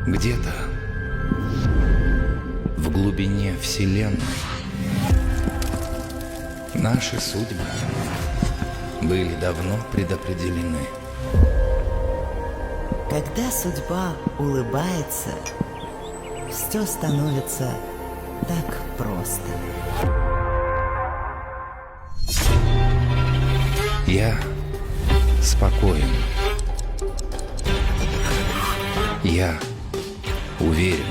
Где-то в глубине Вселенной наши судьбы были давно предопределены. Когда судьба улыбается, все становится так просто. Я спокоен. Я уверен.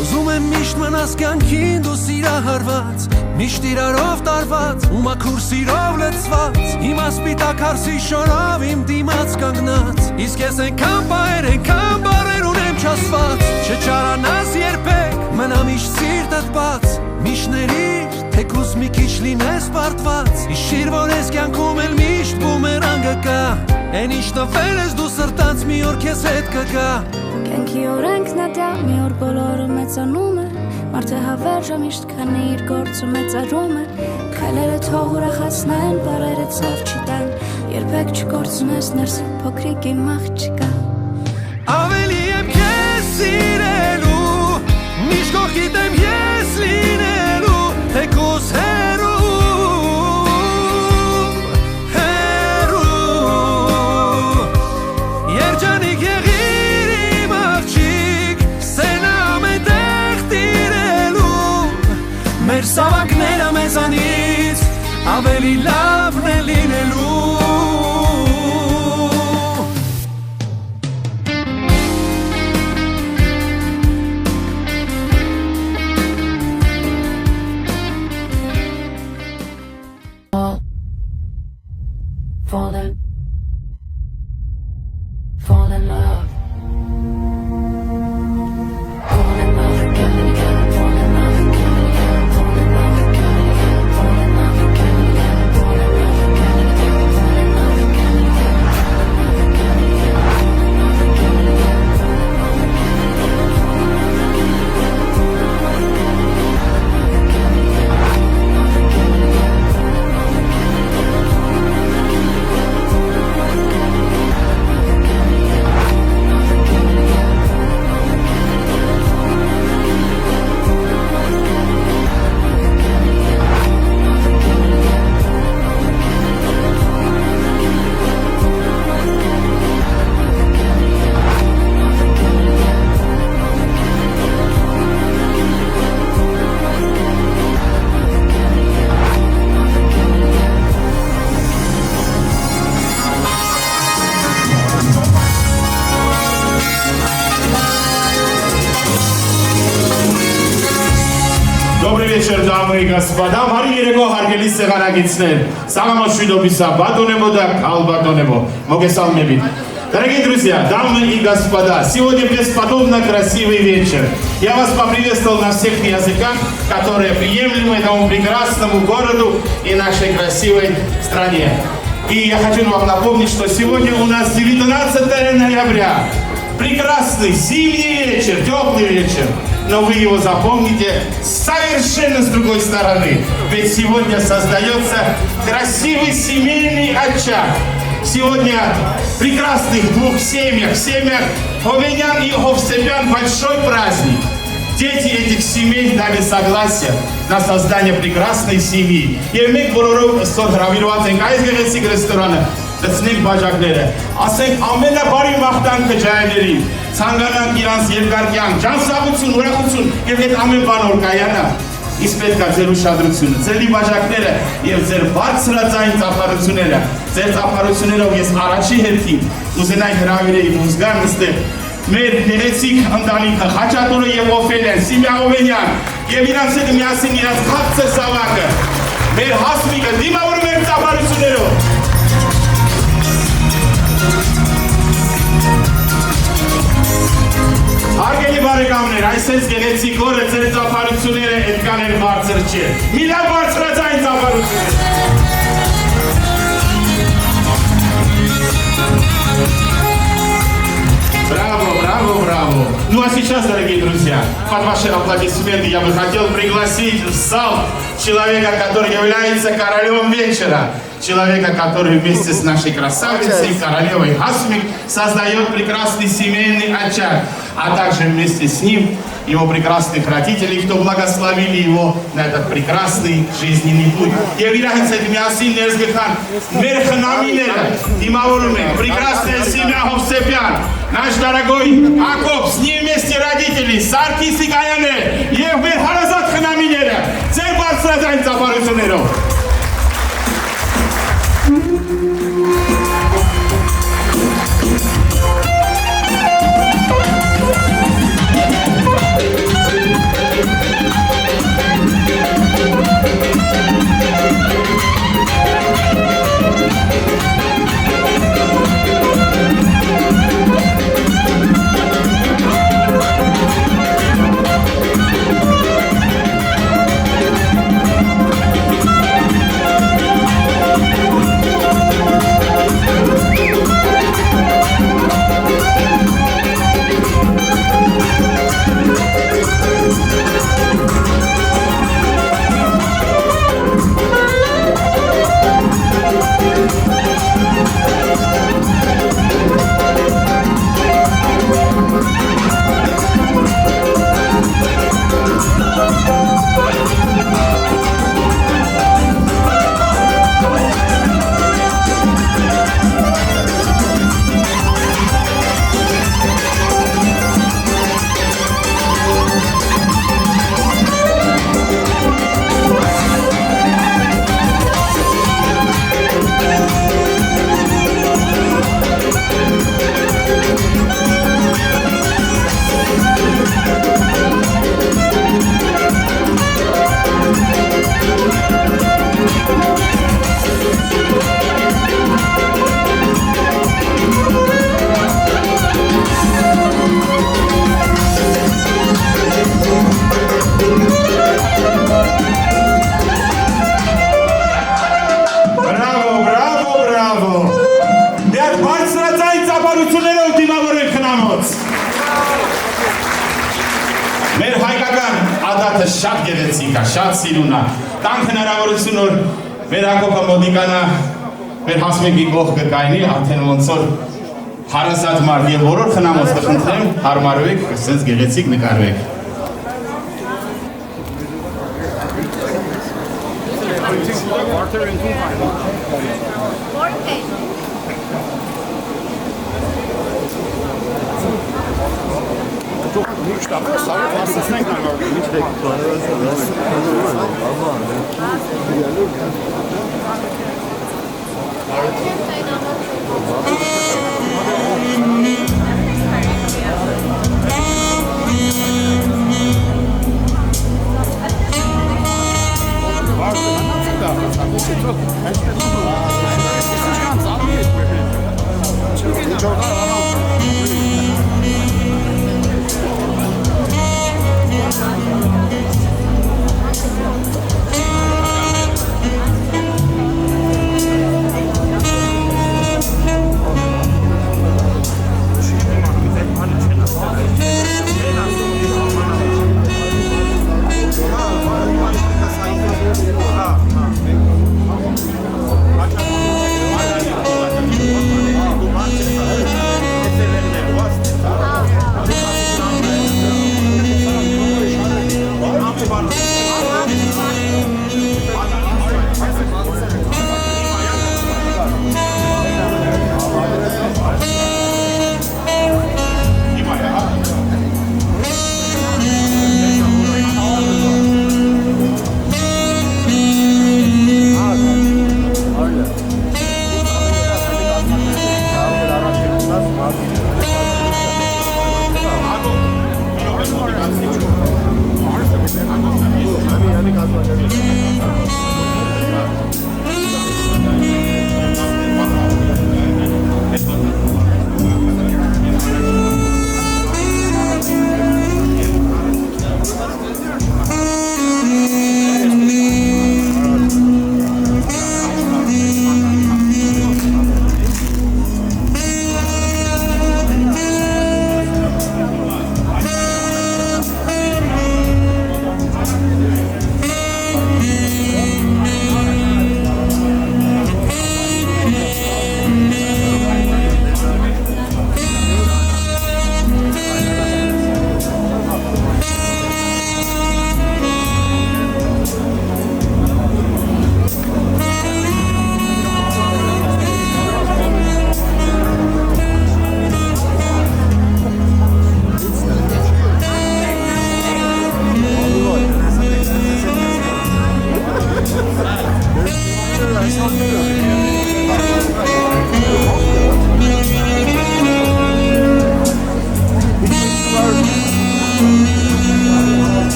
Ուզում եմ միշտ մնաս կյանքին դու սիրահարված, միշտ իրարով տարված ու մաքուր սիրով լցված, հիմա սպիտակ հարսի շորով իմ դիմաց կանգնած, իսկ ես այնքան պահեր, այնքան բառեր ունեմ չասված, չճարանաս երբեք, մնա միշտ սիրտդ բաց, միշտ ներիր, թեկուզ մի քիչ լինես պարտված, հիշիր, որ ես կյանքում էլ միշտ բումերանգը կա, այն ինչ տվել ես դու սրտանց մի օր քեզ հետ կգա. Կյանքի օրենքն է դա, մի օր բոլորը մեծանում է, մարդը հավերժը միշտ քանի իր գործը մեծարում է, քայլերը թող ուրախացնեն, բառերը ցավ չտան, երբեք չկորցնես ներսի փոքրիկ իմ աղջիկա. Ավելի եմ քեզ սիրելու, միշտ կողքիդ եմ ես լինելու, թեկուզ հեռու, երջանիկ եղիր իմ աղջիկ, սենը ամենտեղ տիրելու, մեր սավակները մեզանից ավելի լավն է լինելու. Fall in love. Fall in love again and again. Fall in love again and again. Fall in love again and again. Fall in love again and again. Fall in love again and again. Fall in love again and again. Добрый вечер, дамы и господа. Мария Ерего, Харгели Сегарагицнер. Саламат Швидобиса, Батонебо да Калбатонебо. Могесалмебит. Дорогие друзья, дамы и господа, сегодня бесподобно красивый вечер. Я вас поприветствовал на всех языках, которые приемлемы этому прекрасному городу и нашей красивой стране. И я хочу вам напомнить, что сегодня у нас 19 ноября. Прекрасный зимний вечер, теплый вечер. Но вы его запомните совершенно с другой стороны. Ведь сегодня создается красивый семейный очаг. Сегодня в прекрасных двух семьях, семьях Ховенян и Ховсепян, большой праздник. Дети этих семей дали согласие на создание прекрасной семьи. Երմեք բոլորով ստոր հրավիրված ենք այս գեղեցիկ ռեստորանը, դցնենք բաժակները, ասենք ամենաբարի մաղթանքը ջահելներին, ցանկանանք իրանց երկար կյանք, ջանսաղություն, ուրախություն եւ այդ ամեն բան որ կայանա, իսկ պետք է ձեր ուշադրությունը, ձերի բաժակները եւ ձեր բարձրաձայն ծափարությունները, ձեր ծափարություններով ես առաջի հերթին ուզենայի հրավիրեի մուզգան նստել մեր գեղեցիկ ընտանիքը Խաչատուրը եւ Օֆելեն, Սիմյա Հովենյան եւ իրանց հետ միասին իրանց քաղցր զավակը, մեր հասմիկը դիմավորում են ծափարություններով։ Հարգելի բարեկամներ, այսպես գեղեցիկ օրը ձեր ծափարությունները այդքան էլ բարձր չէ։ Մի լավ բարձրաձայն ծափարություններ։ Браво, браво, браво. Ну а сейчас, дорогие друзья, под ваши аплодисменты я бы хотел пригласить в зал человека, который является королем вечера, человека, который вместе с нашей красавицей, королевой Хасмик, создает прекрасный семейный очаг, а также вместе с ним его прекрасных родителей, кто благословили его на этот прекрасный жизненный путь. Я являюсь этими осинными разгрхан, мерхнаминера, Тимауруме, прекрасная семья Ховсепян, наш дорогой Акоп, с ним вместе родители, Саркис и Гаяне, Евбер Харазат Хнаминера, Цербар Сразань Запарусунеров. Մեր հայկական ադատը շատ գեղեցիկ է, շատ սիրուն է։ Տանք հնարավորություն որ մեր Հակոբը մոտիկանա մեր Հասմիկի կողքը կայնի, արդեն ոնց որ հարազատ մարդ եւ բոլոր խնամոց կխնդրեմ, հարմարվեք, ասենց գեղեցիկ նկարվեք։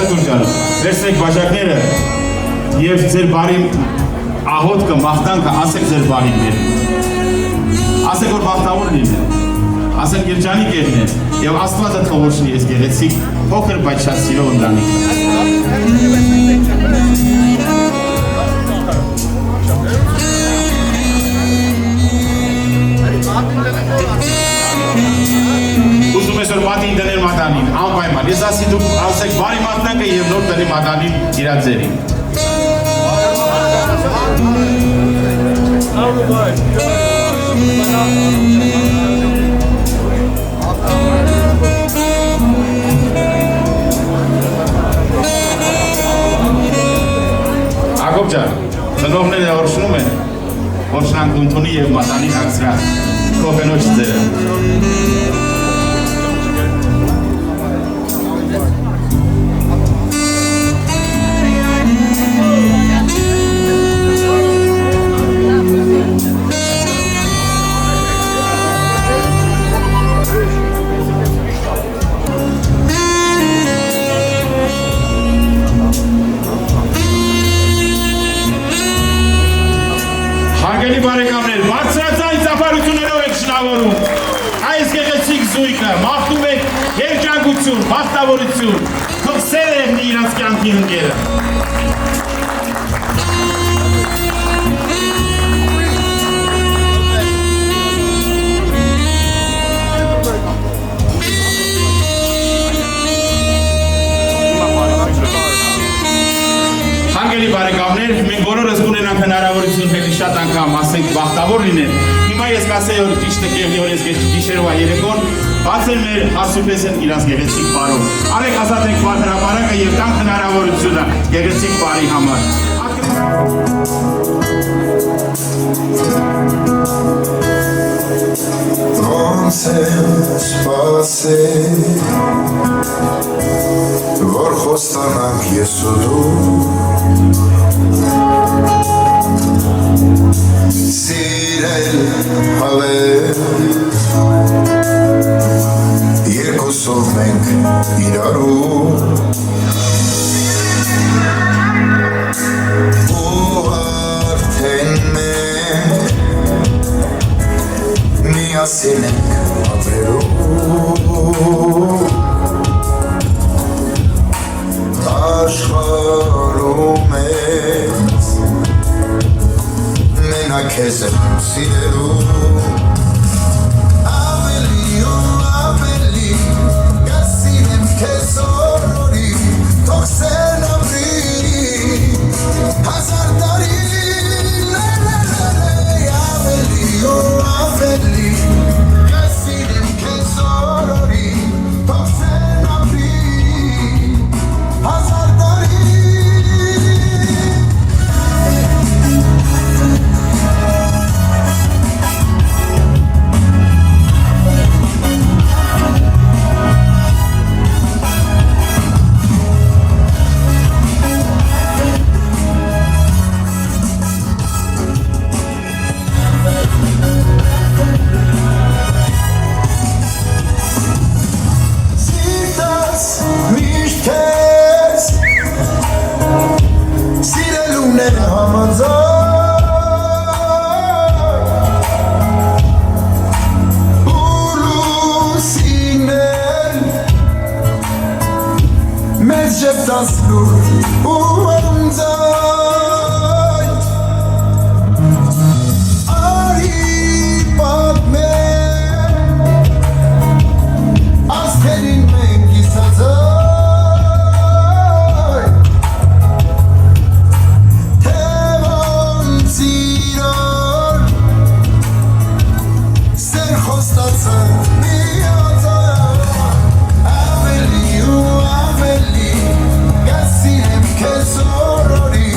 Արթուր ջան, վերցրեք բաժակները եւ ձեր բարի ահոտքը, մաղթանքը ասեք ձեր բարիներ։ Ասեք որ բախտավոր լինեն, ասեք երջանիկ եղնեն եւ Աստվածը թողոշնի ես գեղեցիկ փոքր բայց շատ սիրո ընտանիք։ Ուզում ես որ մատին դնել մատանին, անպայման, ես ասի դուք ասեք բարի մատնանքը եւ նոր դնի մատանին իրա ձերին։ Ակոբ ջան, ծնողները օրհնում են, որ շնանք ընդունի եւ մատանին ակցրա, քո կնոջ ձերը։ Հարգելի բարեկամներ, բարձրացան ծափարություններով եք շնորհավորում։ Այս գեղեցիկ զույգը մաղթում եք երջանկություն, բախտավորություն, թող սեր եղնի իրանց կյանքի ընկերը։ Հարգելի բարեկամներ, մենք բոլորս կունենանք հնարավորություն հետի շատ անգամ ասենք բախտավոր լինեն։ Հիմա ես կասեի որ ճիշտ է եւ որ ես գիշերվա երեկոն բացել մեր հասուպեսն իրանց գեղեցիկ բարով։ Արեք ազատենք հրապարակը եւ տանք հնարավորությունը գեղեցիկ բարի համար։ Ոնց եմ սպասել, որ խոստանանք ես ու դու Սիրել հավել երկուսով մենք իրարու ու արդեն մենք միասին ենք ապրելու աշխարհում ես մենակ ես եմ սիրելու ավելի ու ավելի կասինեմ քեզ օրորի թող սեն ապրի հազար տարի ավելի ու ավելի կասինեմ քեզ օրորի թող սեն ապրի հազար տարի Ավելի ու ավելի, կասինեմ քեզ օրորի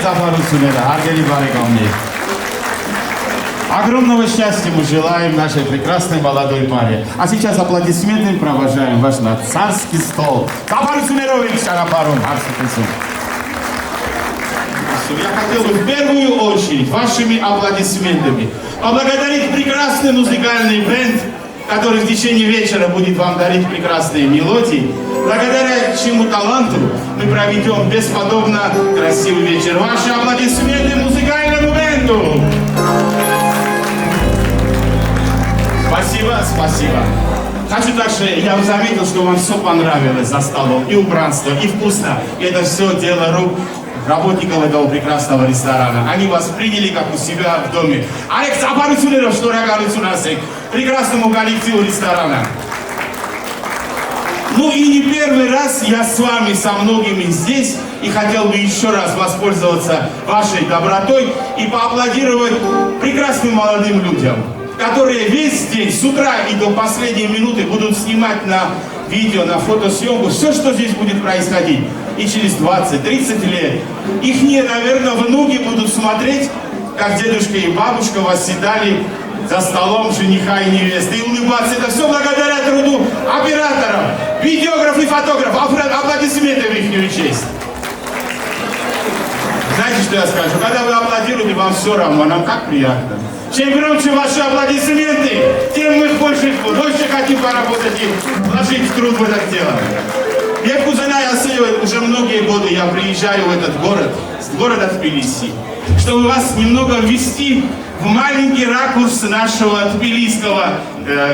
ծափարությունները, հարգելի բարեկամներ։ Огромного счастья мы желаем нашей прекрасной молодой паре. А сейчас аплодисментами провожаем ваш на царский стол. Ծափարություններով Шарапарун, Я хотел бы в первую очередь вашими аплодисментами поблагодарить прекрасный музыкальный бренд, который в течение вечера будет вам дарить прекрасные мелодии, благодаря чьему таланту мы проведем бесподобно красивый вечер. Ваши аплодисменты музыкальному бренду! Спасибо, спасибо. Хочу также, я заметил, что вам все понравилось за столом, и убранство, и вкусно. И это все дело рук работников этого прекрасного ресторана. Они вас приняли как у себя в доме. Алекс Апарусунеров, что регалицунасек, прекрасному коллективу ресторана. Ну и не первый раз я с вами, со многими здесь, и хотел бы еще раз воспользоваться вашей добротой и поаплодировать прекрасным молодым людям, которые весь день, с утра и до последней минуты будут снимать на видео, на фотосъемку все, что здесь будет происходить. И через 20-30 лет их, наверное, внуки будут смотреть, как дедушка и бабушка восседали за столом жениха и невесты и улыбаться. Это все благодаря труду операторов, видеографов и фотографов. Аплодисменты в их честь. Знаете, что я скажу? Когда вы аплодируете, вам все равно, нам как приятно. Чем громче ваши аплодисменты, тем мы больше хотим поработать и вложить в труд в это дело. Я в Кузанай Асеевой уже многие годы я приезжаю в этот город, с города Тбилиси, чтобы вас немного ввести в маленький ракурс нашего тбилисского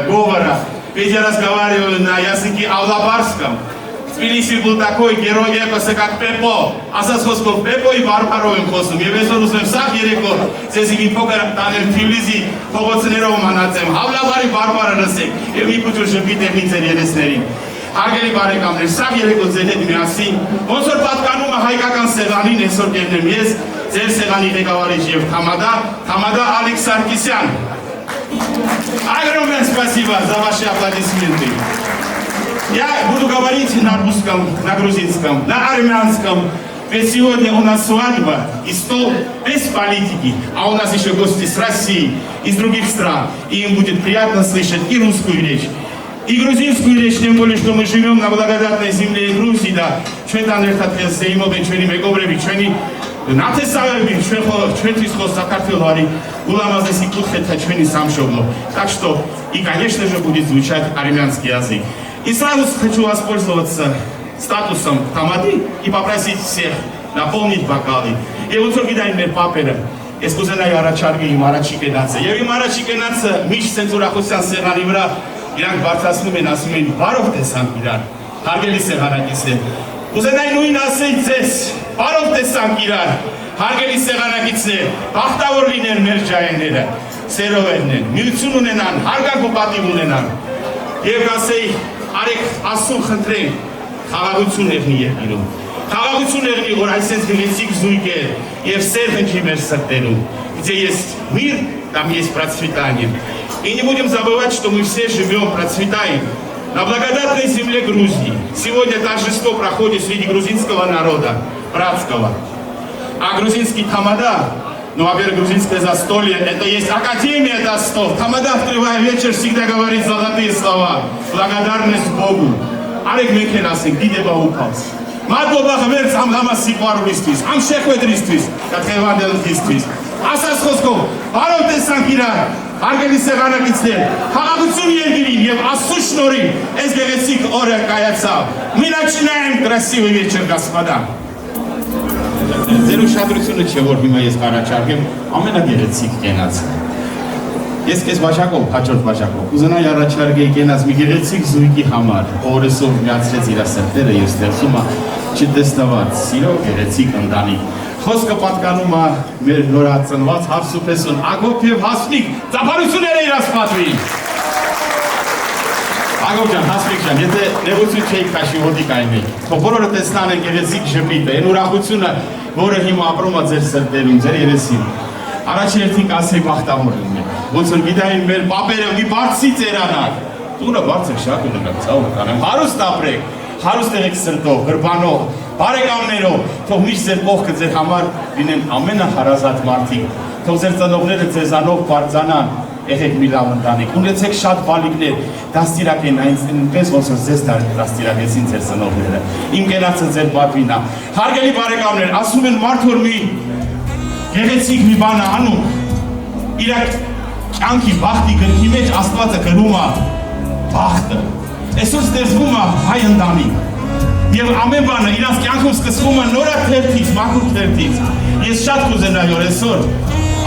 говора. Ведь я разговариваю на языке авлабарском. В Тбилиси был такой герой эпоса, как Пепо. Асасхосков Пепо и Барбаровым хосом. Я везорузным сах ереко, здесь и покер танем Тбилиси, погоценеров манацем. Авлабари Барбара насек. И ми кучу жепите мицеререснери. Արգելի բարեկամներ, սաղ երեկո ձեր հետ միասին, ոնց որ պատկանում է հայկական սեղանին, այսօր կերնեմ ես, ձեր սեղանի ղեկավարիչ եւ Թամադա Ալեքս Սարգսյան։ Огромное спасибо за ваши аплодисменты. Я буду говорить на русском, на грузинском, на армянском, ведь сегодня у нас свадьба и стол без политики, а у нас еще гости с России, из других стран, и им будет приятно слышать и русскую речь, и грузинскую речь, тем более, что мы живем на благодатной земле Грузии, да, ჩვენთან ერთად ზეიმობენ ჩვენი მეგობრები, ჩვენი ნათესავები, ჩვენთვის ხო საქართველო არის ულამაზესი კუთხეთა ჩვენი სამშობლო. Так что, и, конечно же, будет звучать армянский язык. И сразу хочу воспользоваться статусом Тамады и попросить всех наполнить бокалы. И вот что գիտային մեր պապերը, ես կուզենայի առաջարկեի իմ առաջի կենացը. Եվ իմ առաջի կենացը միշտ ցենզուրախոսության սեղանի վրա իրանք բարձրացնում են, ասում են բարով տեսանք իրար, հարգելի սեղանակիցներ։ Կուզենայի նույն ասել ձեզ, բարով տեսանք իրար, հարգելի սեղանակիցներ, բախտավոր լինեն մեր ջայինները, սերովերն են, միություն ունենան, հարգանք ու պատիվ ունենան։ Եվ ասեի, արեք ասում խնդրենք, խաղաղություն եղնի երկիրում։ Խաղաղություն եղնի, որ այսպես գեղեցիկ զույգ է եւ սեր հնչի մեր սրտերում, где есть мир, там есть процветание. И не будем забывать, что мы все живем, процветаем на благодатной земле Грузии. Сегодня торжество проходит среди грузинского народа, братского. А грузинский Тамада, ну, во-первых, грузинское застолье, это есть Академия Достов. Тамада, открывая вечер, всегда говорит золотые слова. Благодарность Богу. Արեք մենք են ասենք, դիդեբա ուպաց։ Մատոբա խվերց ամ լամա սիպարուրիստվիս, ամ շեխվետրիստվիս, կատխևանդելտիստվիս։ Ասաս խոսքով, բարով տեսանք իրար, հարգելի սեղանակիցներ, խաղաղություն երկիրին և Աստծո շնորհիվ, այս գեղեցիկ օրը կայացավ։ Мы начинаем красивый вечер, господа։ Ձեր ուշադրությունը չէ, որ հիմա ես առաջարկեմ ամենագեղեցիկ կենացը։ Ես քեզ բաժակով, հաջորդ բաժակով, կուզենայի առաջարկեի կենաց մի գեղեցիկ զույգի համար, օրեսով միացրեց իր սրտերը և ստեղծում է չտեսնված, սիրո գեղեցիկ ընտանիք։ Խոսքը պատկանում է մեր նորածնված Հարսուփեսուն Ագոփ և Հասմիկ, ծափարությունները իրաց պատվի։ Ագոփ ջան, Հասմիկ ջան, եթե նեղություն չէիք քաշի ոտի կայնեիք, թող բոլորը տեսնան են գեղեցիկ ժպիտը, այն ուրախությունը, որը հիմա ապրում է ձեր սրտերում, ձեր երեսին։ Առաջին հերթին կասեի բախտավոր լինեք, ոնց որ գիտային մեր պապերը մի բարձի ծերանակ, տունը բարձր շատ ունենակ, ցավ կանեմ, հարուստ ապրեք, հարուստ եղեք սրտով, գրբանով, բարեկամներով, թող միշտ ձեր կողքը ձեր համար լինեն ամենահարազատ մարդիկ, թող ձեր ծնողները ձեզանով բարձանան, եղեք մի լավ ընտանիք, ունեցեք շատ բալիկներ, դաստիարակեն այնպես ոնց որ ձեզ դաստիարակեցին ձեր ծնողները, իմ կենացը ձեր պատվին է։ Հարգելի բարեկամներ, ասում են մարդ որ մի գեղեցիկ մի բան է անում, իր կյանքի բախտի գրքի մեջ Աստվածը գրում է բախտը։ Այսօր ստեղծվում է հայ ընտանիք։ Եվ ամեն բանը իրանց կյանքում սկսվում է նորաթերթից, մաքուր թերթից։ Ես շատ կուզենայի որ այսօր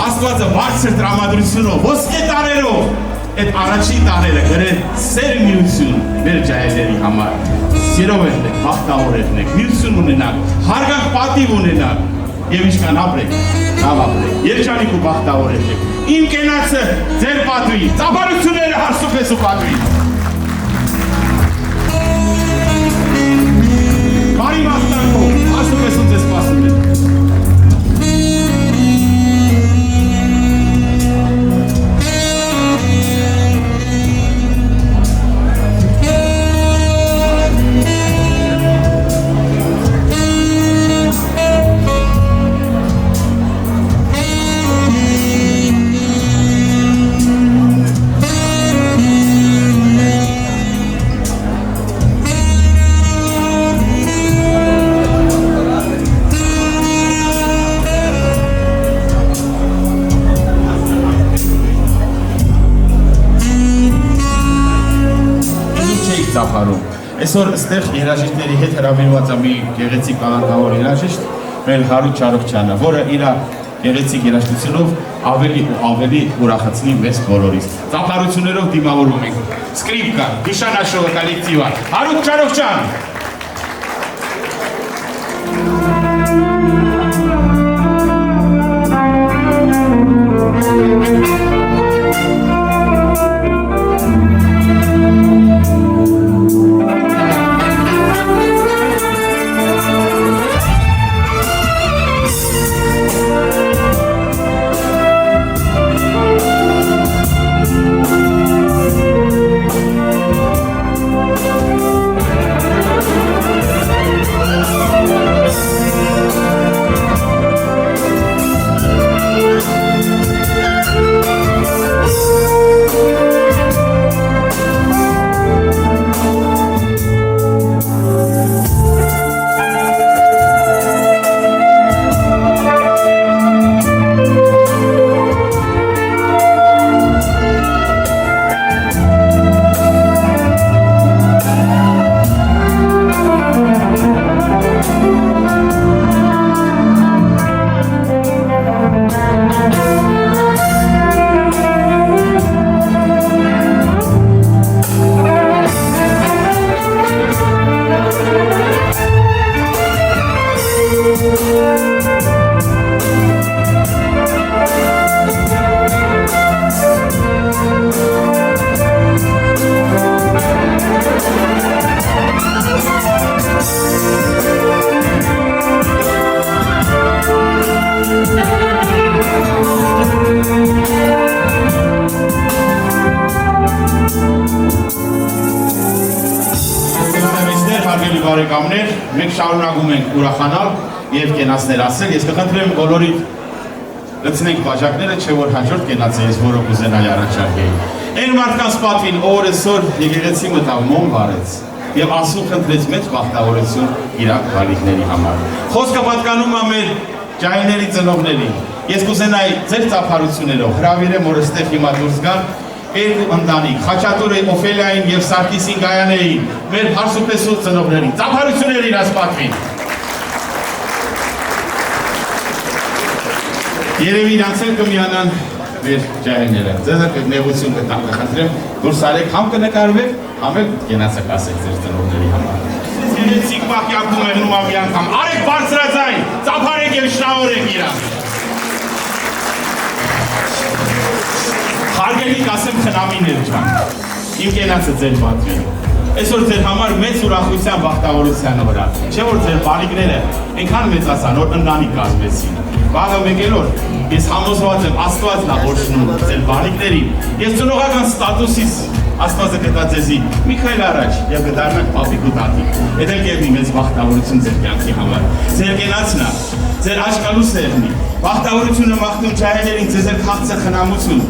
Աստվածը բարձր տրամադրությունով, ոսկե տարերով այդ առաջին տարերը գրեն սեր միություն մեր ջահելների համար։ Սիրով եղեք, բախտավոր եղեք, միություն ունենաք, հարգանք պատիվ ունենաք եւ ինչքան ապրեք, լավ ապրեք, երջանիկ ու բախտավոր եղեք։ Իմ կենացը ձեր պատվի, ծափարությունները հարսուպես ու պատվի։ Բարի վաստանքով, հարսուպես ու ձեզ սպասում ենք։ Այսօր այստեղ երաժիշտների հետ հրավիրված է մի գեղեցիկ կալանքավոր երաժիշտ, մեր Հարութ Չարոխչյանը, որը իր գեղեցիկ երաժշտությունով ավելի ու ավելի ուրախացնի մեզ բոլորիս։ Ծափարություններով դիմավորում ենք։ Սկրիպկա, Վիշանաշովը կոլեկտիվը, Հարութ Չարոխչյան։ Բարեկամներ, մենք շարունակում ենք ուրախանալ եւ կենացներ ասել։ Ես կխնդրեմ բոլորիդ լցնենք բաժակները, չէ որ հաջորդ կենացը ես որը կուզենայի առաջարկեի։ Այն մարդկանց պատվին, ով այսօր եկեղեցի մտավ մոմ վարեց եւ Աստծո խնդրեց մեծ բախտավորություն իր բալիկների համար։ Խոսքը պատկանում է մեր ջահելների ծնողներին։ Ես կուզենայի ձեր ծափարություններով հրավիրեմ, որ այստեղ հիմա դուրս գան երկու ընտանիք, Խաչատուրը Օֆելիային եւ Սարգիսին Գայանեին, մեր հարսուպեսու ծնողներին, ծափարություններ իրաց պատվին։ Երևի իրանց էլ կմիանան մեր ջահելները։ Ձեզ նեղություն կտամ, կխնդրեմ, դուրս արեք, համ կնկարվեք, համ էլ կենացը կասեք ձեր ծնողների համար։ Երեցիկ բախյակում են նոմա մի անգամ, արեք բարձրաձայն, ծափարեք եւ շնորհեք իրան։ Հարգելի կասեմ խնամիներ ջան, իմ կենացը ձեր պատվին։ Այսօր ձեր համար մեծ ուրախության բախտավորության օր է, չէ որ ձեր բալիկները այնքան մեծացան, որ ընտանիք կազմեցին։ Վաղը մեկ օր ես համոզված եմ Աստվածն է օրհնում ձեր բալիկներին։ Ես ծնողական ստատուսից Աստվածը կտա ձեզի մի քայլ առաջ եւ կդառնաք պապիկ ու տատիկ։ Դա կերնի մեծ բախտավորություն ձեր կյանքի համար։ Ձեր կենացնա, ձեր աշկալուսն եղնի։ Բախտավորությունը մաղթում ջահելերին ձեզ էլ քաղցր խնամություն։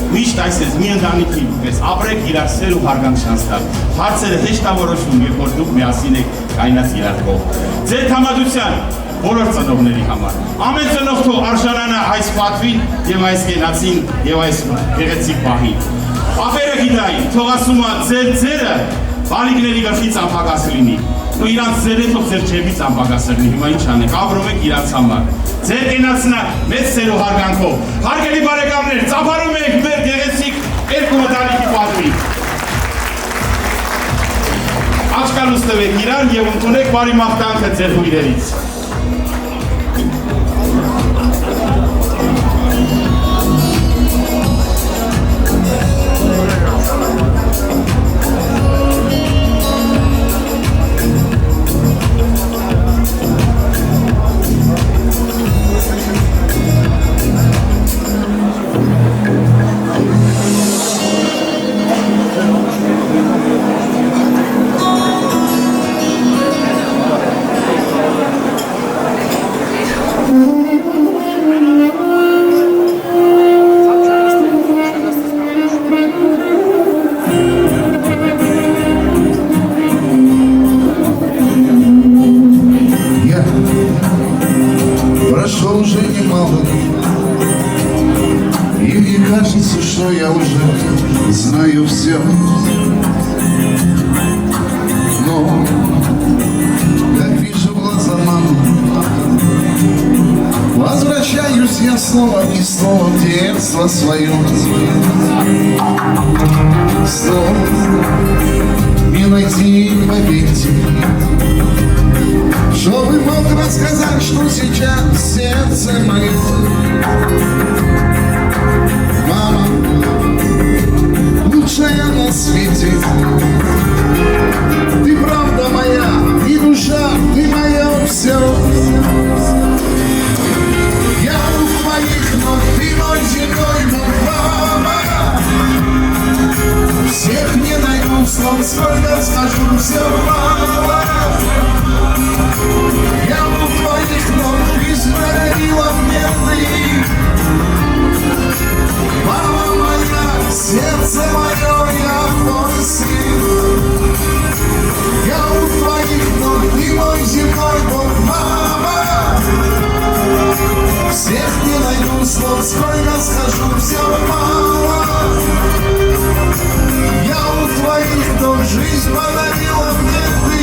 Միշտ այսպես մի ընտանիքի պես ապրեք իրար սեր ու հարգանք տալ։ Հարցերը հեշտ որոշում, երբ որ դուք միասին եք կայնած իրար կողմ։ Ձեր համադրության բոլոր ծնողների համար։ Ամեն ծնող թող արժանանա այս պատվին եւ այս կենացին եւ այս գեղեցիկ պահին։ Ապերը գիտային, թող ասումա ձեր ձերը բալիկների գլխից անպակաս լինի։ Ու իրանց ձերը թող ձեր ջեբից անպակաս լինի։ Հիմա ինչ անեք, ապրում եք իրանց համար։ Ձեր կենացնա մեծ սեր ու հարգանքով։ Հարգելի բարեկամներ, ծափարում ենք մեր գեղեցիկ երկու ընտանիքի պատվին։ Աշկալուս տվեք իրար եւ ընդունեք բարի մաղթանքը ձեր հյուրերից։ Прошло уже немало, и мне кажется, что я уже знаю все. Но, как вижу глаза мамы, возвращаюсь я снова и снова в детство свое. Снова не найти, поверьте, чтобы мог рассказать, что сейчас сердце мое. Мама, лучшая на свете. Ты правда моя, и душа, ты мое все. Я у твоих ног, ты мой земной мой, мама. Всех не найду слов, сколько скажу, все мало. Я у твоих ног, жизнь подарила мне ты. Мама моя, сердце мое, я твой сын. Я у твоих ног, ты мой земной Бог, мама. Всех не найду слов, сколько скажу, все мало. Я у твоих ног, жизнь подарила мне ты.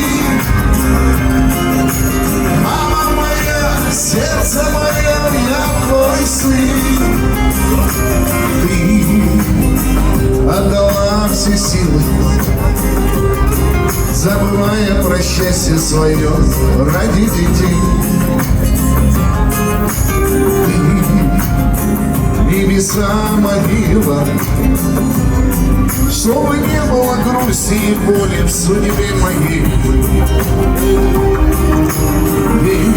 Мама моя, сердце мое, я твой сын. Ты отдала все силы, забывая про счастье свое ради детей. Ты небеса могила, чтобы не было грусти и боли в судьбе моей. Ведь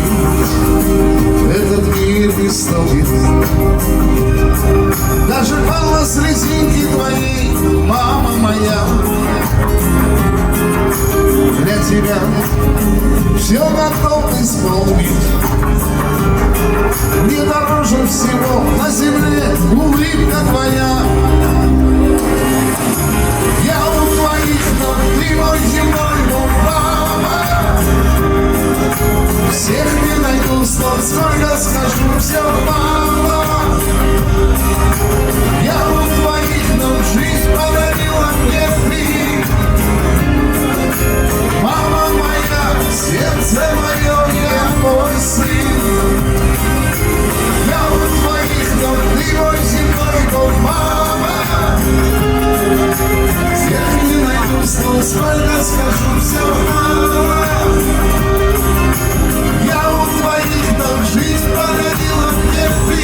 этот мир не стоит даже мало слезинки твоей, мама моя. Для тебя все готов исполнить. Мне дороже всего на земле улыбка твоя. Я у твоих ног, ты мой земной Бог, мама. Всех не найду слов, сколько скажу, все мало. Я у твоих ног, жизнь подарила мне ты. Мама моя, сердце мое, я твой сын. Я у твоих ног, ты мой земной Бог, мама. Всех не найду слов, сколько скажу, все мало. Я у твоих ног, жизнь подарила мне ты.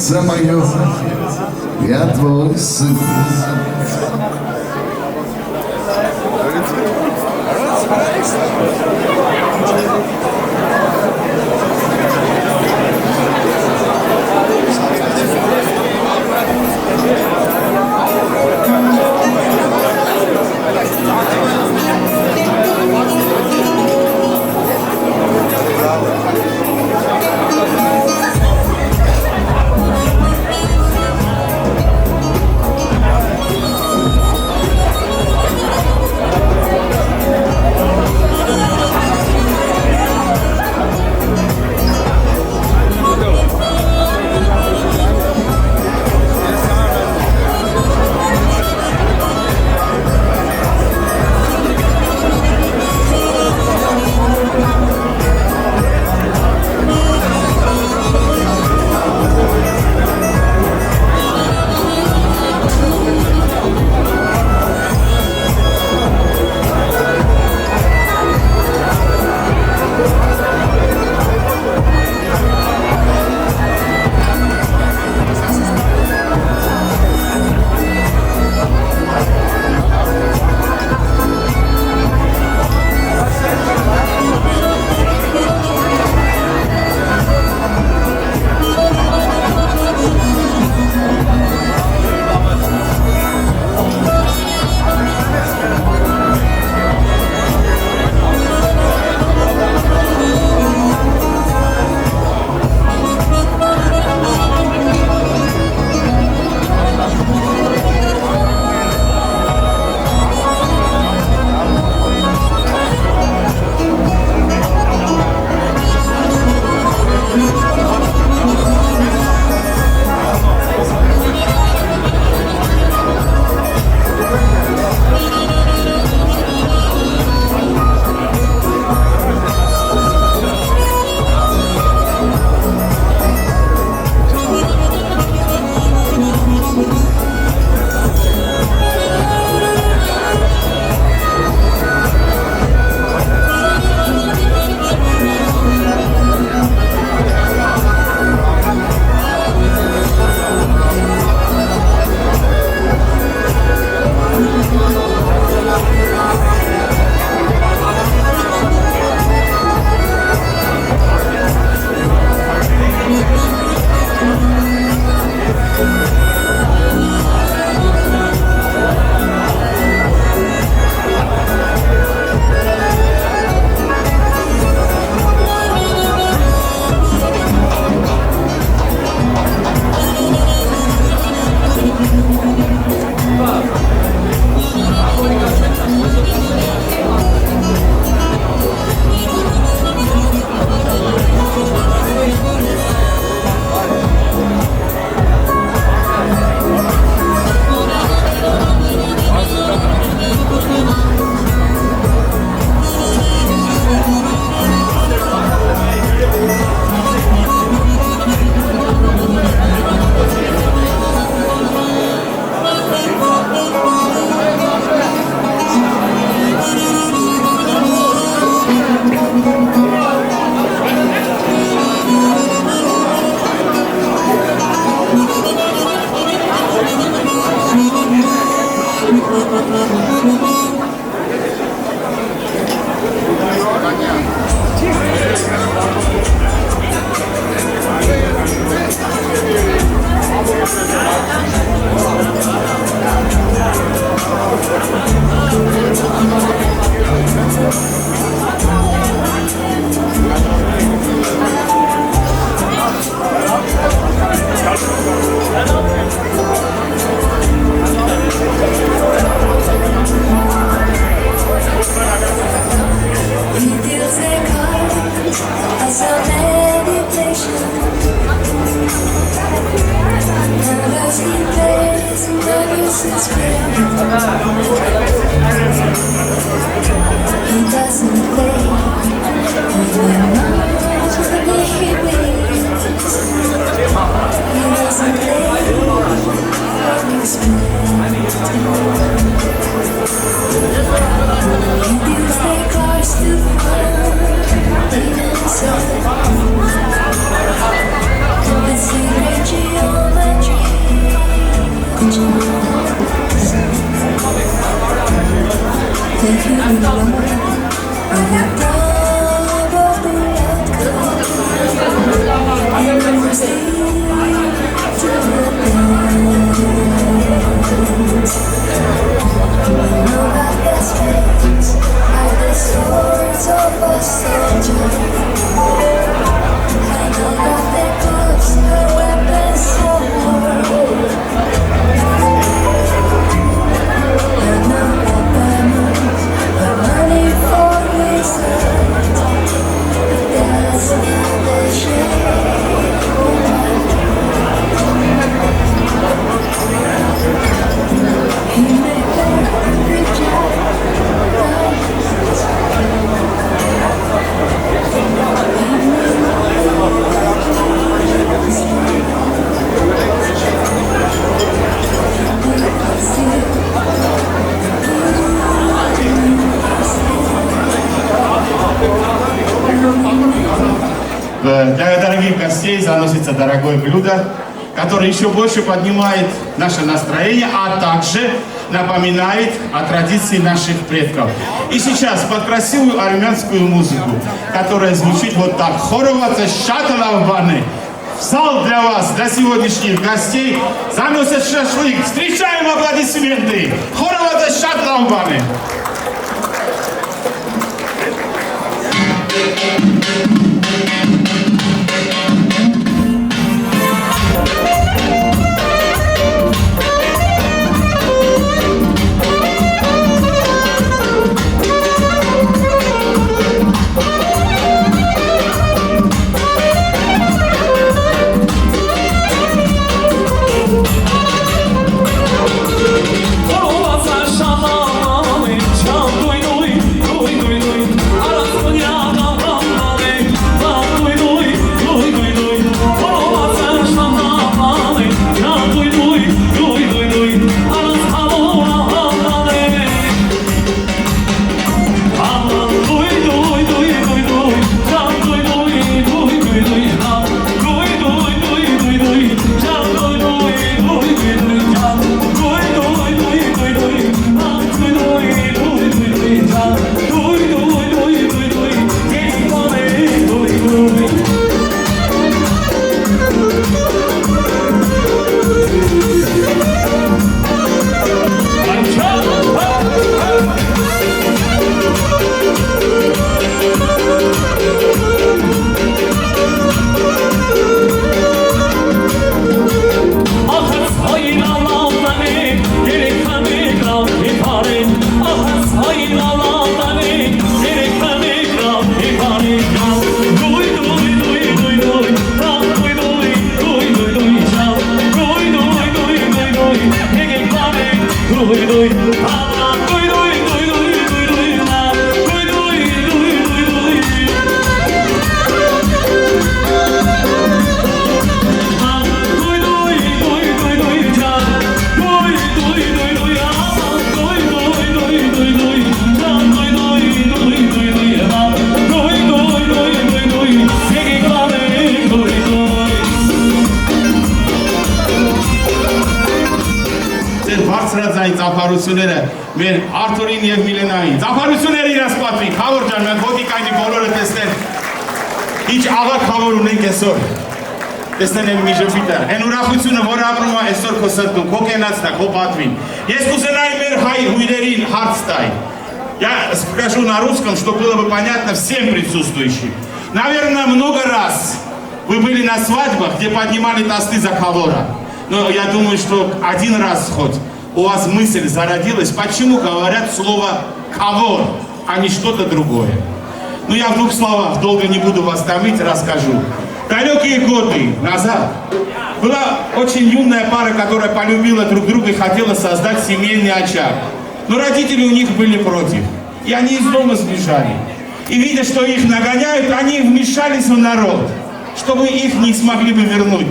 сердце мое, я твой сын. Для дорогих гостей заносится дорогое блюдо, которое еще больше поднимает наше настроение, а также напоминает о традиции наших предков. И сейчас под красивую армянскую музыку, которая звучит вот так. Хороваца шаталавбаны. В зал для вас, для сегодняшних гостей, заносят шашлык. Встречаем аплодисменты. Хороваца шаталавбаны. Ծափարությունները մեր Արթուրին եւ Միլենային։ Ծափարությունները իրաց պատվի, Խավոր ջան, մենք ոդիկայնի բոլորը տեսնեն։ Ինչ աղա Խավոր ունենք այսօր։ Տեսնեն են մի ժպիտը։ Այն ուրախությունը, որ ապրում է այսօր քո սրտում, քո կենացն է, քո պատվին։ Ես կուզենայի մեր հայ հյուրերին հարց տալ։ Я скажу на русском, чтобы было бы понятно всем присутствующим. Наверное, много раз вы были на свадьбах, где поднимали тосты за Хавора. Но я думаю, что один раз хоть у вас мысль зародилась, почему говорят слово «кавор», а не что-то другое. Ну, я в двух словах, долго не буду вас томить, расскажу. Далекие годы назад была очень юная пара, которая полюбила друг друга и хотела создать семейный очаг. Но родители у них были против, и они из дома сбежали. И видя, что их нагоняют, они вмешались в народ, чтобы их не смогли бы вернуть.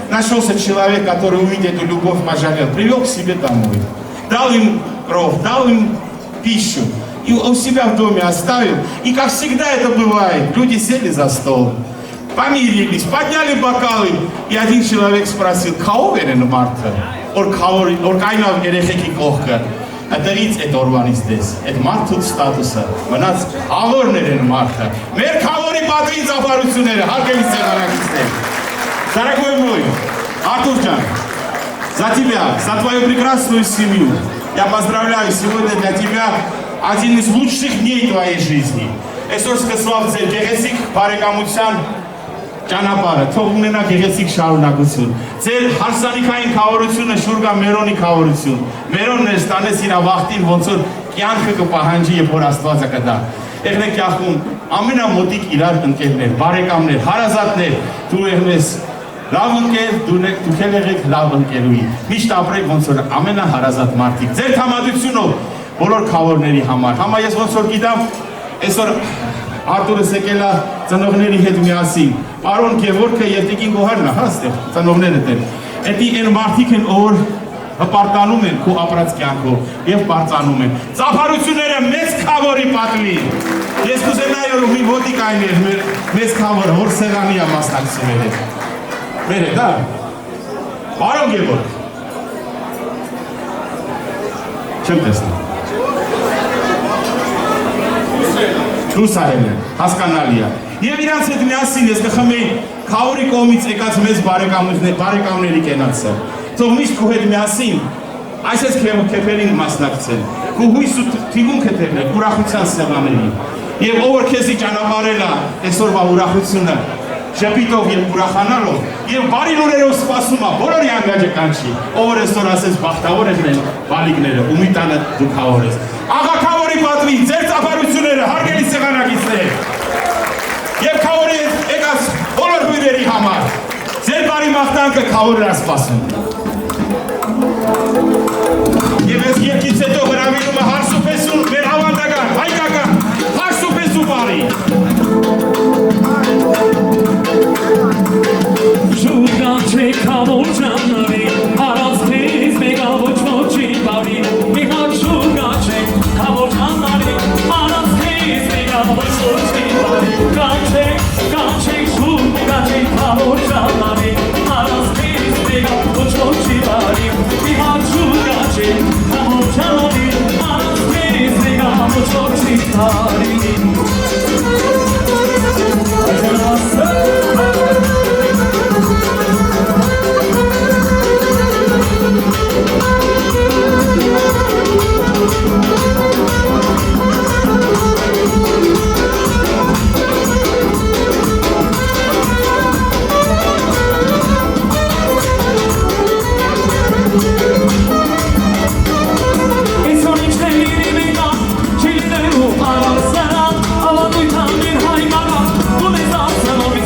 Нашелся человек, который, увидя эту любовь, пожалел, привел к себе домой, дал им кров, дал им пищу, и у себя в доме оставил. И как всегда это бывает, люди сели за стол, помирились, подняли бокалы, и один человек спросил: «Кого верен Марта?» Այդտեղից այդ օրվանից դες, այդ մարդու ստատուսը, մնաց աղորներ են մարդը, մեր քավորի պատվին ծափարությունները, հարգելի սեղանակիցներ։ Дорогой мой, Артурчан, за тебя, за твою прекрасную семью. Я поздравляю, сегодня для тебя один из лучших дней твоей жизни. Այսօր սկսված ձեր գեղեցիկ բարեկամության ճանապարհը, թող ունենա գեղեցիկ շարունակություն։ Ձեր հարսանիքային քավորությունը շուր գա Մերոնի քավորություն։ Մերոնն է ստանես իր վախտին, ոնց որ կյանքը կպահանջի եւ որ Աստվածը կտա։ Եղնեք յախում ամենամոտիկ իրար ընկերներ, բարեկամներ, հարազատներ, դու եղնես լավ ընկեր, դուք եղեք լավ ընկերուի։ Միշտ ապրեք ոնց որ ամենահարազատ մարդիկ։ Ձեր համադրությունով բոլոր քավորների համար։ Համա ես ոնց որ գիտամ, այսօր Արտուրս եկել է ծնողների հետ միասին։ Պարոն Գևորգը եւ Տիկին Գոհարն է, հա, ստեղ ծնողները դեր։ Էդի այն մարդիկ են, որ հպարտանում են քո ապրած կյանքով եւ բարձանում են։ Ծափարությունները մեծ քավորի պատվի։ Ես կուզենայի որ մի ոդիկայներ մեծ քավորը, որ սեղանի է մասնակցում էր։ Մեր է դա։ Պարոն Գևորգ։ Չեմ տեսնում։ Դուրս արել են, հասկանալի է։ Եվ իրանց հետ միասին ես կխմեի քավորի կողմից եկած մեծ բարեկամների կենացը։ Թող միշտ քո հետ միասին այսպես քեփերին մասնակցել։ Քո հույս ու թիգունքը թողնել ուրախության սեղաններին։ Եվ ով որ քեզի ճանապարհել է այսօրվա ուրախությունը, շփիտով եւ ուրախանալով եւ բարի լուրերով սպասում է բոլորի անգաջը կանչի։ Ով որ այսօր ասես բախտավոր եղնել բալիկները, ումի տանը դու քավոր ես։ Աղա քավորի պատվին ձեր ծափարությունները հարգելի սեղանակիցներ եւ քավորի եկած բոլոր հյուրերի համար ձեր բարի մաղթանքը քավորն է սպասում։ Եվ ես երկից հետո հրավիրում եմ հարսուփեսուն մեր ավանդական, հայկական հարսուփեսու բարի։ Շուգաչե քավոր ճանարի, առանցքից մեգա ոչ ոչի բարի, իհար շուգաչե քավոր ճանարի, առանցքից մեգա ոչ ոչի բարի, կանչե շուգաչե քավոր ճանարի, առանցքից մեգա ոչ ոչի բարի, իհար շուգաչե քավոր ճանարի, առանցքից մեգա ոչ ոչի բարի։ It's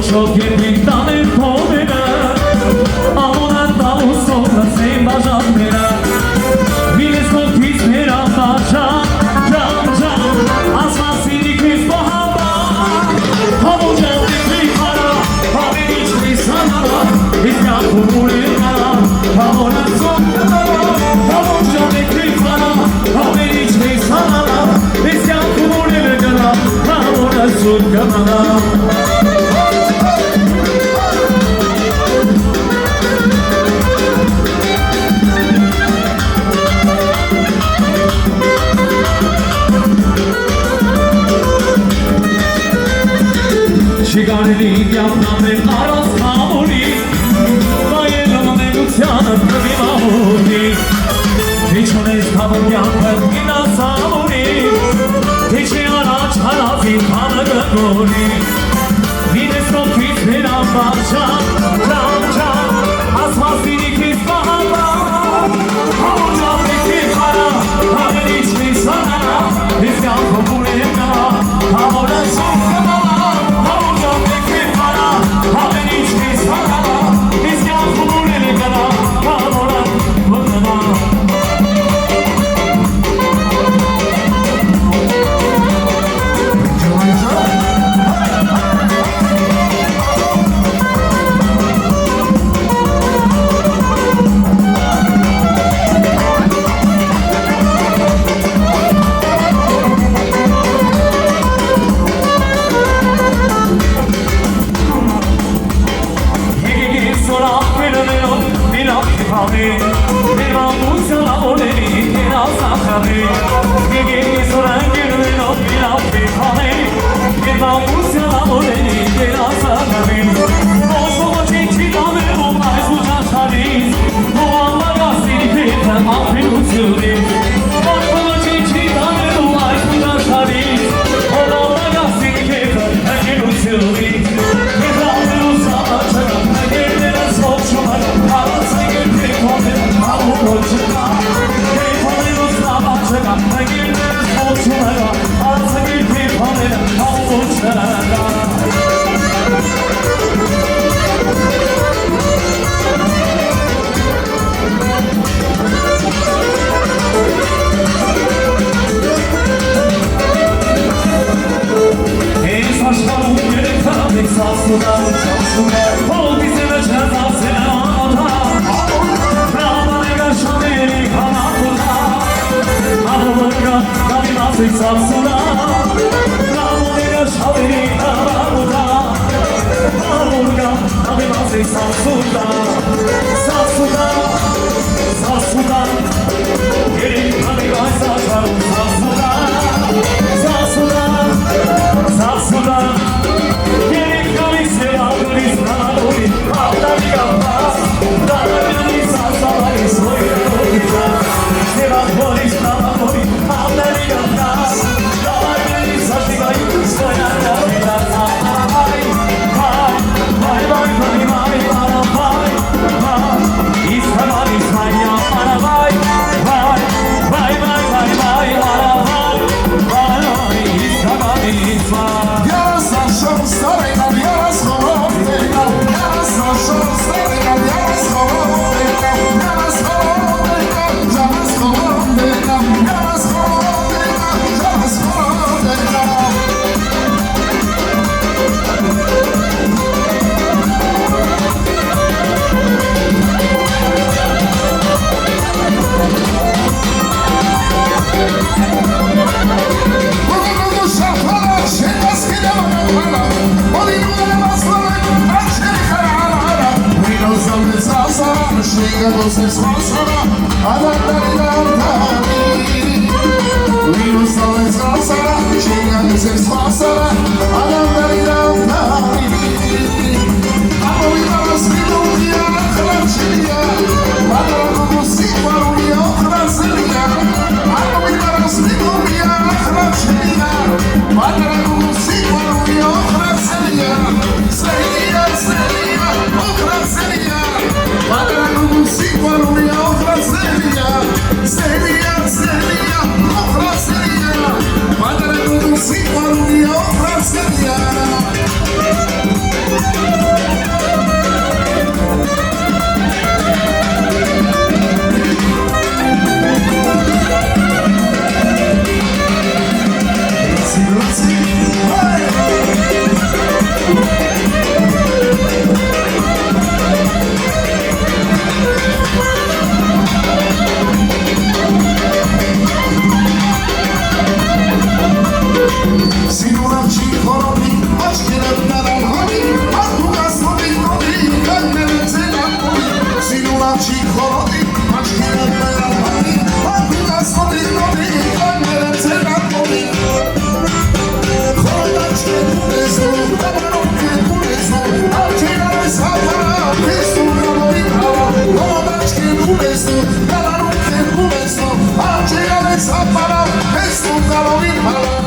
Ոչոք երբիկ տաներ փողերը Ամոնան տավուսով լսեն բաժանները Վիրես կողքից մեր ամբարջան Ժան, ժան, ասվասինի քեզ բահաբան Համոջան դեպրի խարա, հավեր ինչ լիսանարա Իսկ յակում ուրել նարա, համոնան ծոք նարա Համոջան դեպրի խարա, հավեր ինչ լիսանարա Իսկ յակում ուրել նարա, համոնան ծոք նարա Շիգարելի կյանքնամեն առած կամորի Վայելում ամենությանը կվի մահորի Ինչ ունես կամոր կյանքը կինաս ամորի Ինչի առաջ հարազին կամը գգորի Վիրես կողքից մեր ամբարջան Ճան, ճան, ասմասինի քեզ բահաբան Համոջան դեպի խարա, հավեր ինչ լիսանարա Իսկ կյանքում ուրեմ նրա, համորը ծոք կնարա Հավեր ինչ լիսանարա, իսկ յակում ուրել նրա, համորը ծոք նարա Ալովին հալա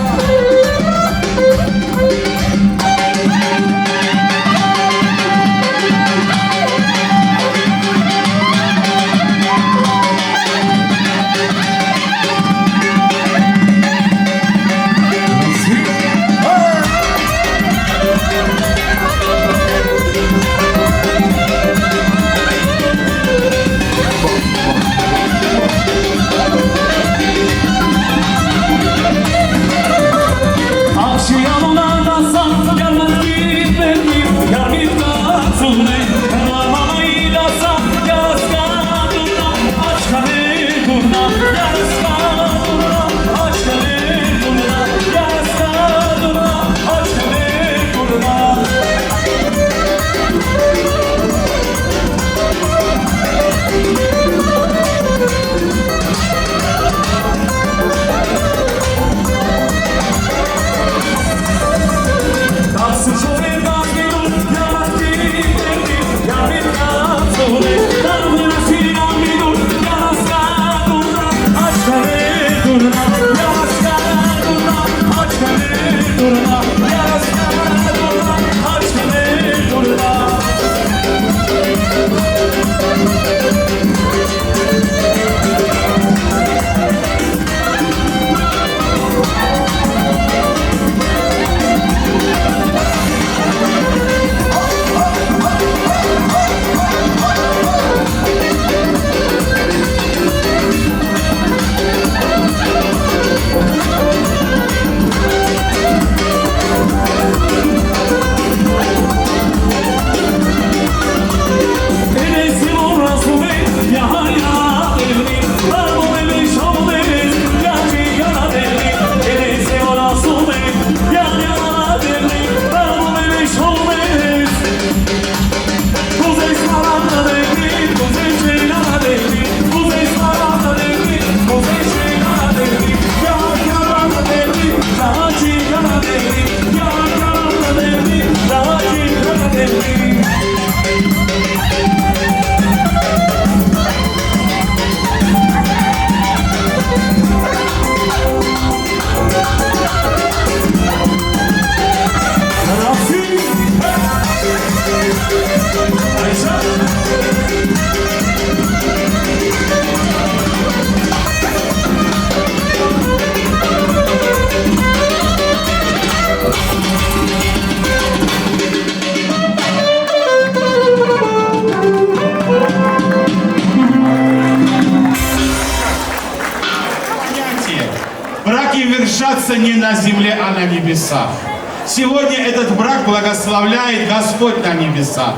Браки вершатся не на земле, а на небесах. Сегодня этот брак благословляет Господь на небесах.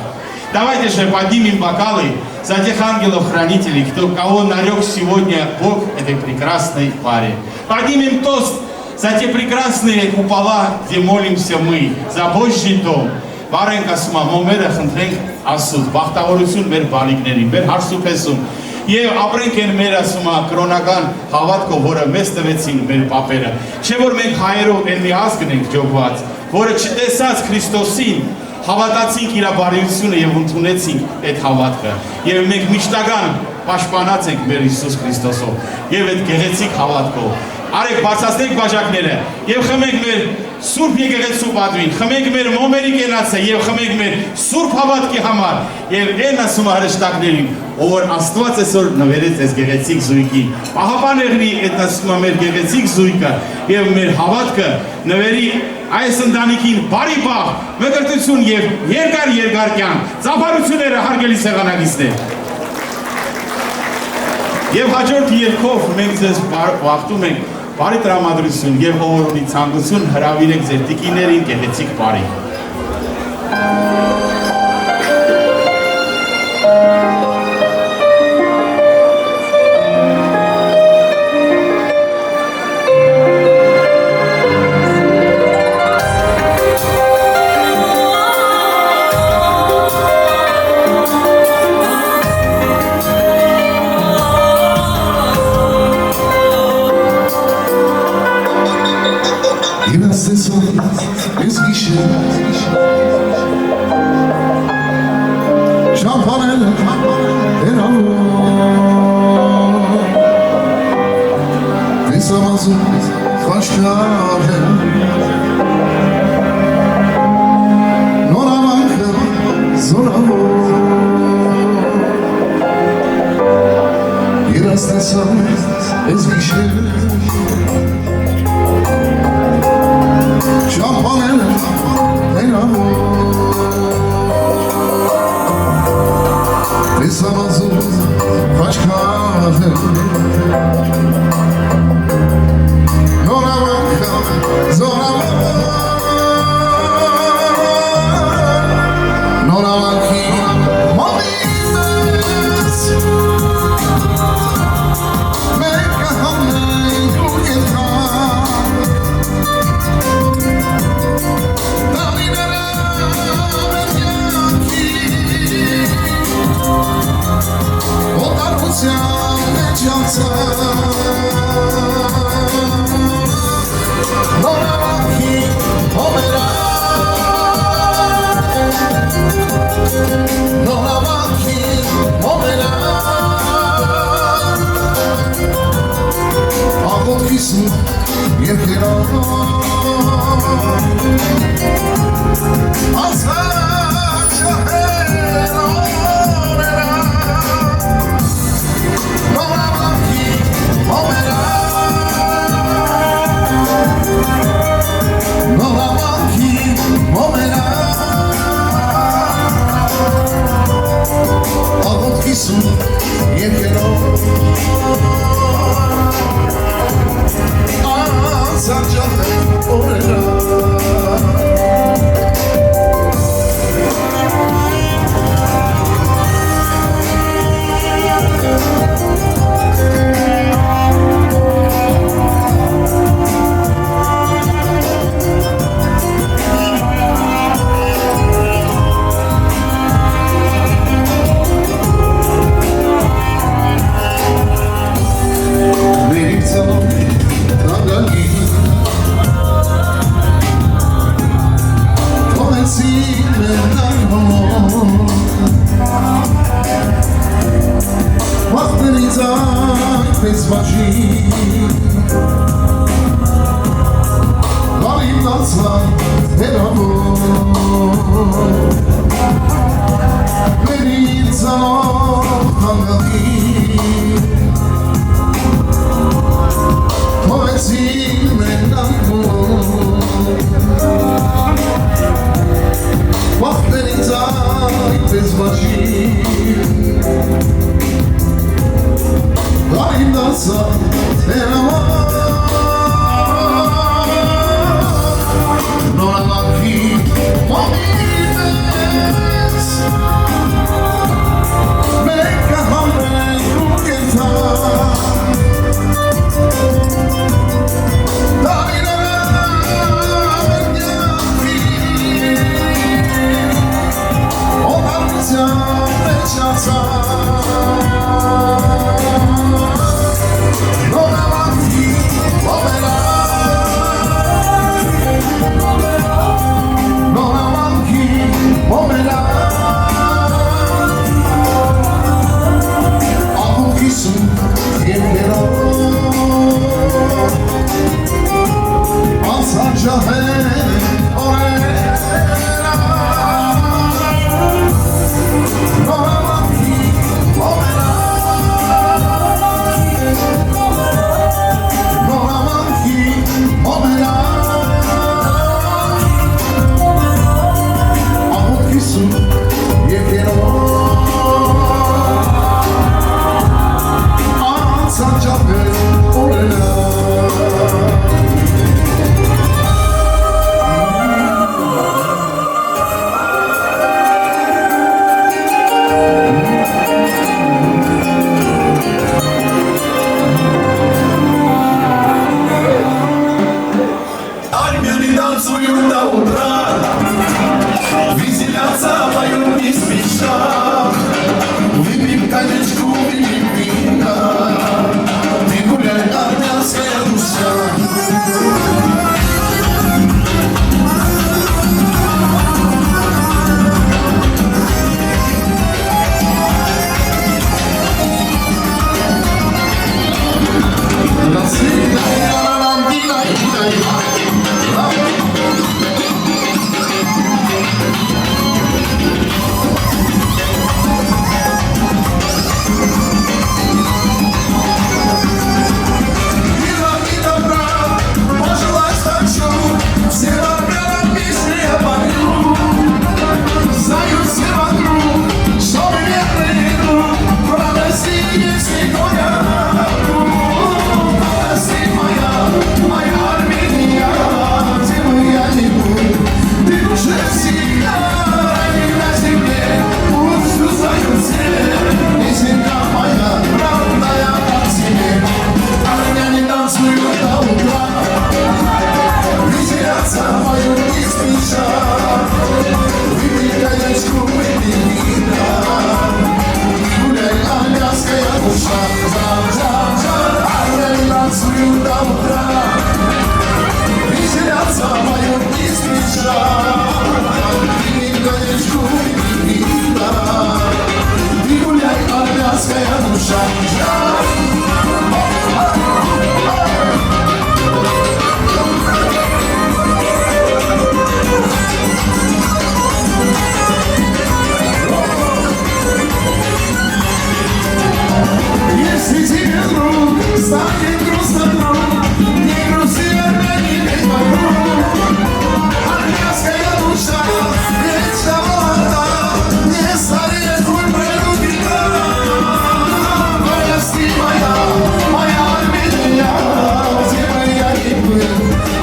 Давайте же поднимем бокалы за тех ангелов-хранителей, кого нарек сегодня Бог этой прекрасной паре. Поднимем тост за те прекрасные купола, где молимся мы, за Божий дом. Բարենք ասում ամոմերը խնդրենք Աստծուց, բախտավորություն մեր բանիկներին, մեր հարսուփեսում եւ ապրենք են մեր ասում կրոնական հավատքով, որը մեզ տվեցին մեր պապերը։ Չէ որ մենք հայերով էլ մի ազգ ենք ջողված, որը չտեսած Քրիստոսին հավատացինք իր բարիությունը եւ ընդունեցինք այդ հավատքը։ Եվ մենք միշտական պաշտպանած ենք մեր Հիսուս Քրիստոսով եւ այդ գեղեցիկ հավատքով։ Արեք բացացնենք բաժակները եւ խմենք մեր Սուրբ եկեղեցու պատվին, խմենք մեր մոմերի կենացը եւ խմենք մեր Սուրբ հավատքի համար եւ այն ասում հրեշտակներին, որ Աստված այսօր նվերեց այս գեղեցիկ զույգին։ Պահապան եղնի այդ ասում մեր գեղեցիկ զույգը եւ մեր հավատքը նվերի այս ընտանիքին բարի բախ, մկրտություն եւ երկար կյանք, ծափարությունները հարգելի սեղանակիցներ։ Եվ հաջորդ երկով մենք ձեզ վախտում ենք բարի տրամադրություն եւ հողորունի ցանկություն հրավիրենք ձեր տիկիներին գեղեցիկ բարի։ Ես գիշեր շամփանել հերավոր Ես ամազում խաչքար է նորանանքը զորավոր երաս տեսան ես գիշեր շամպանել հենավոր տեսամազում խաչքար է նորանանքը զորավոր նորանանքի մամինես մեկը համնենք ու ենթան դավիները մենյանքի օտարության մեջ անցան նորանանքի հոմերա նորանանքի հոմերա աղոտքիսն երկերան ասաք շահեր օրերա նորանանքի հոմերա նորանանքի հոմերա աղոտքիսն երկերան Sanjate orera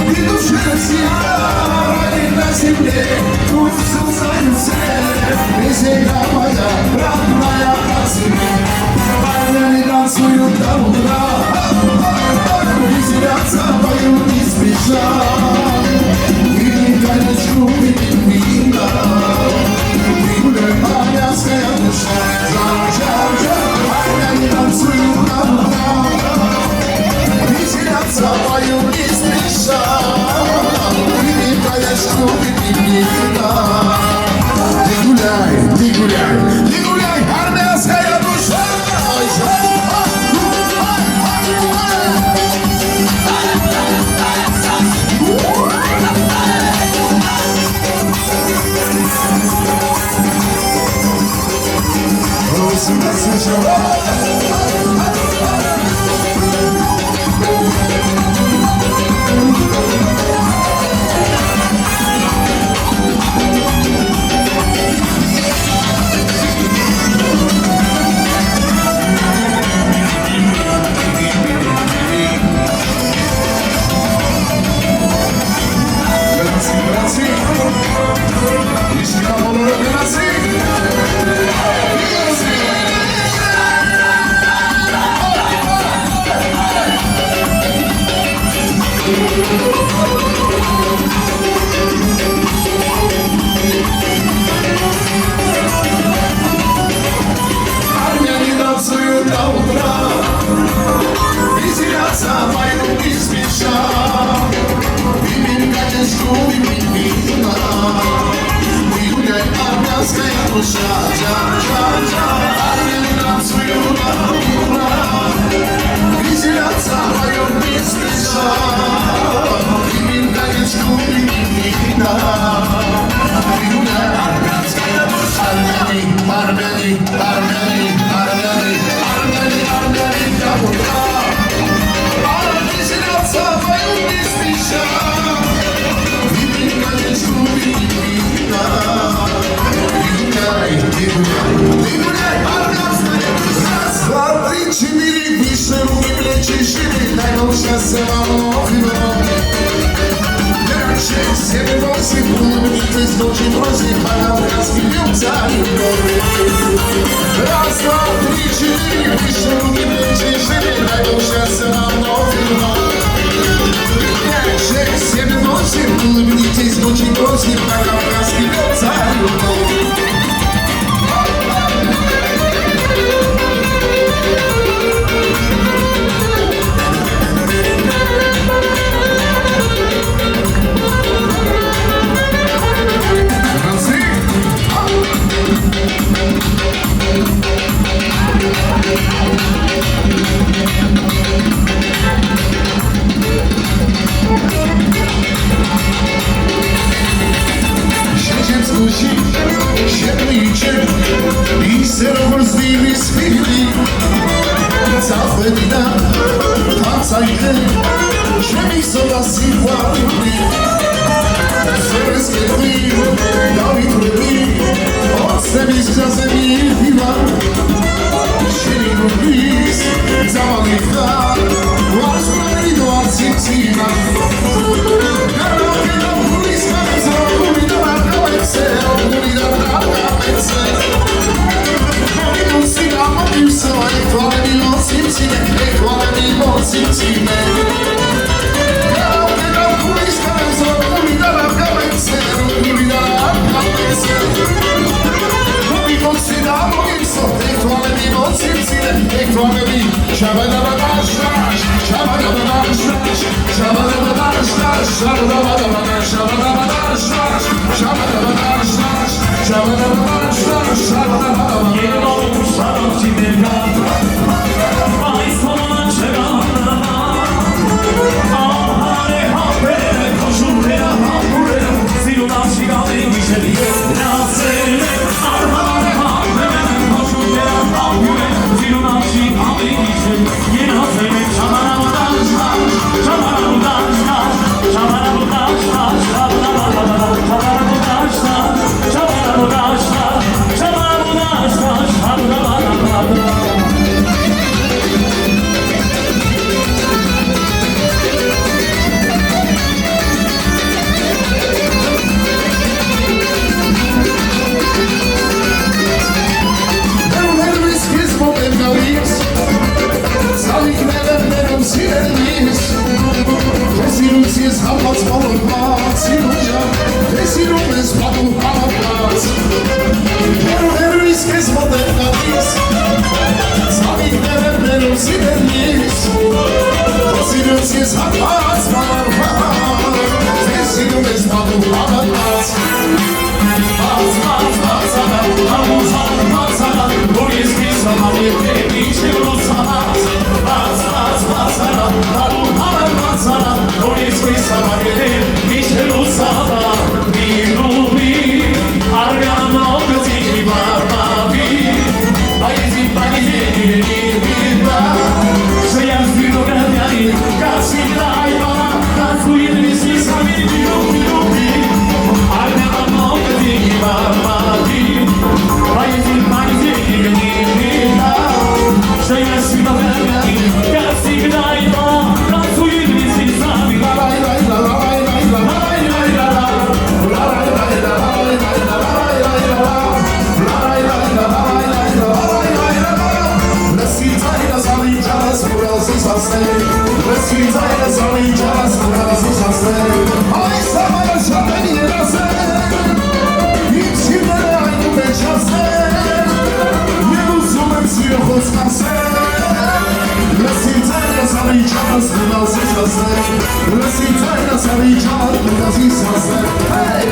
И душе сияй на земле, пусть солнце, и земля моя, родная Россия. Парни танцуют до утра, веселятся, поют не спеша. И конечку выпить вина, и гуляй, армянская душа. Парни танцуют до утра, веселятся, поют не спеша. И конечку выпить вина. Ты гуляй, армянская душа. Армяне танцуют до утра, веселятся, поют не спеша. Выпьем коньячку, выпьем вина, и гуляй, армянская душа. Армяне танцуют до утра, веселятся, поют не спеша. Выпьем коньячку, выпьем вина, и гуляй, армянская душа. Армяне до утра, веселятся, поют не спеша. Выпьем коньячку, выпьем вина, и гуляй, армянская душа. 2, 3, 4, выше руки, плечи шире, дай нам счастья вам вновь. 6, 7, 8, улыбнитесь, очень просит, пока краски льются любовь. 1, 2, 3, 4, выше руки, плечи шире, дай нам счастья вам вновь. 5, 6, 7, 8, улыбнитесь, очень просит, пока краски льются любовь. Şabana Լսի ձայնը սարի ջան, կգազի սասներ Հեյ,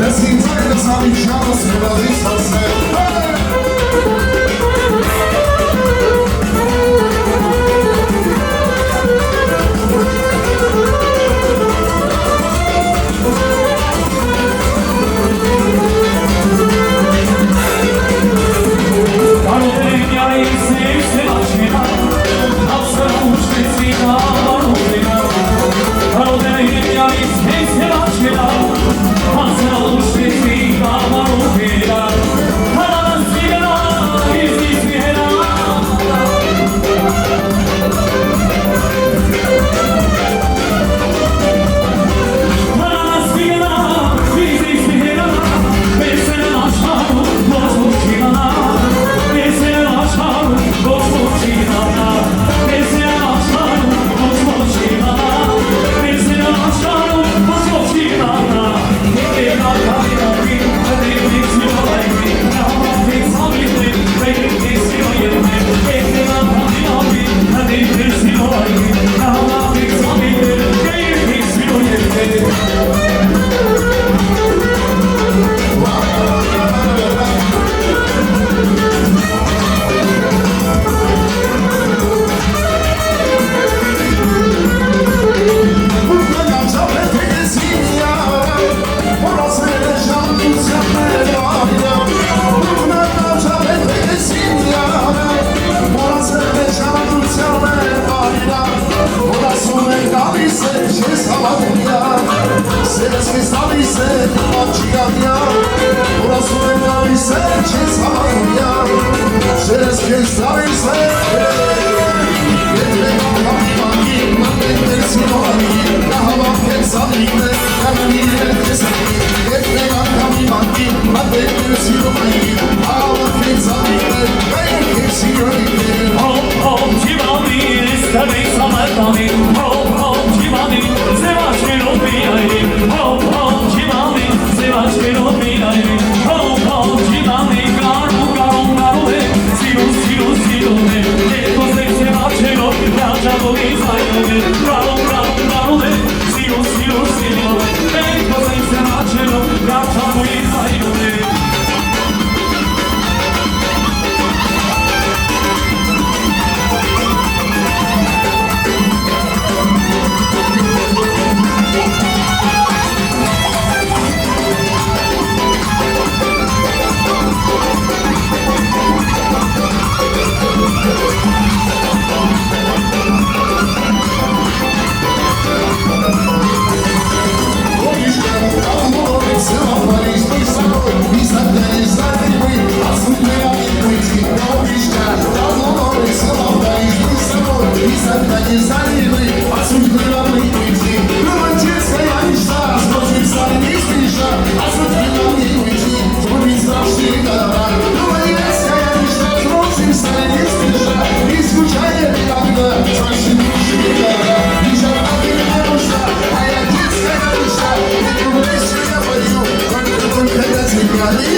լսի ձայնը սարի ջան, կգազի սասներ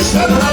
Shut up!